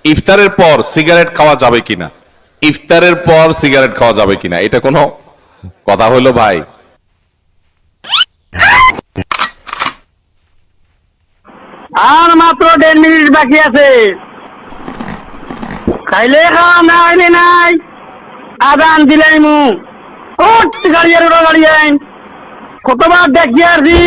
ইফতারের পর সিগারেট খাওয়া যাবে কিনা? ইফতারের পর সিগারেট খাওয়া যাবে কিনা, এটা কোনো কথা হলো ভাই? আর মাত্র 1.5 মিনিট বাকি আছে। খাইলে খাওয়া, না খাইলে নাই। আদান দিলাই মু গাড়িয়ার ওরা গাড়ি আইন কতবার দেখি আর দি।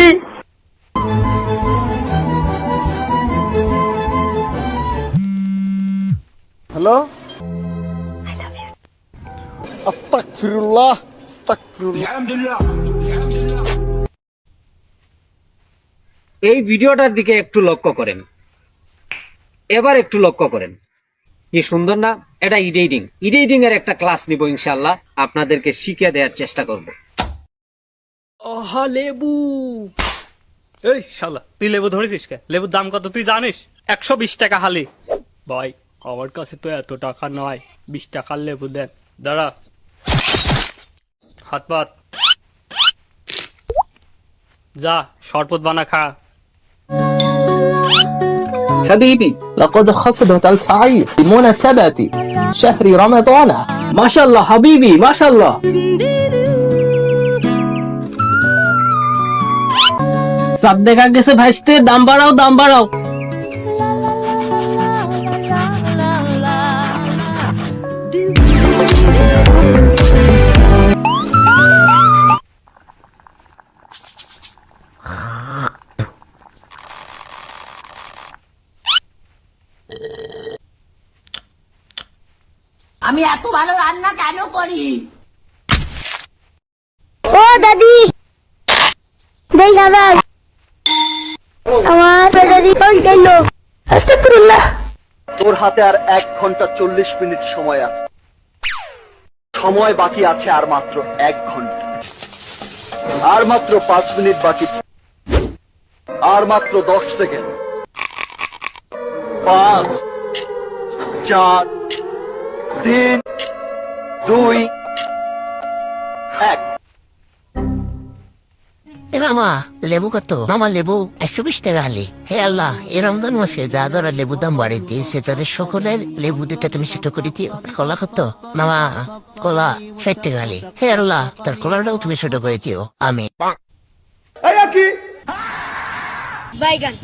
হ্যালো, আস্তাগফিরুল্লাহ, আস্তাগফিরুল্লাহ। এই ভিডিওটার দিকে একটু লক্ষ্য করেন, এবার একটু লক্ষ্য করেন, কি সুন্দর না? এটা এডিটিং এর একটা ক্লাস নিব ইনশাআল্লাহ, আপনাদেরকে শিখিয়ে দেওয়ার চেষ্টা করব। আহা লেবু, এই শালা তুই লেবু ধরেছিস কে? লেবুর দাম কত তুই জানিস? 120 টাকা হালি। ভাই আমার কাছে তো এত টাকা নয়, 20 টাকার লেবু দেন। দাঁড়া, হাত পাত, যা শরবত বানা খা। حبيبي لقد خفضت السعيد بمناسبة شهر رمضان. ما شاء الله حبيبي ما شاء الله. সব দেখা গেছে ভাইস্তে, দাম বাড়াও দাম বাড়াও। আমি এত ভালো রান্না কেন করি? ও দাদি, দেই খাবার। আমার পেটে রিপোর্ট গেল। আস্তাগফিরুল্লাহ। তোর হাতে আর 1 ঘন্টা 40 মিনিট সময় আছে। সময় বাকি আছে আর মাত্র 1 ঘন্টা, আর মাত্র 5 মিনিট বাকি, আর মাত্র 10 সেকেন্ড। 5 4 3 2 1। মামা লেবু কত? মামা লেবু 120 টাকা হালি। হে আল্লাহ, এই রমজান মাসে যা ধরা লেবু দাম বাড়িয়ে দিয়েছে, তাদের সকলের লেবু দুটা তুমি সেটা করে দিও। কলা কত? মামা কলা 60 টাকা হালি। হে আল্লাহ, তার কলাটাও তুমি ছোট করে দিও। আমি বাইগান।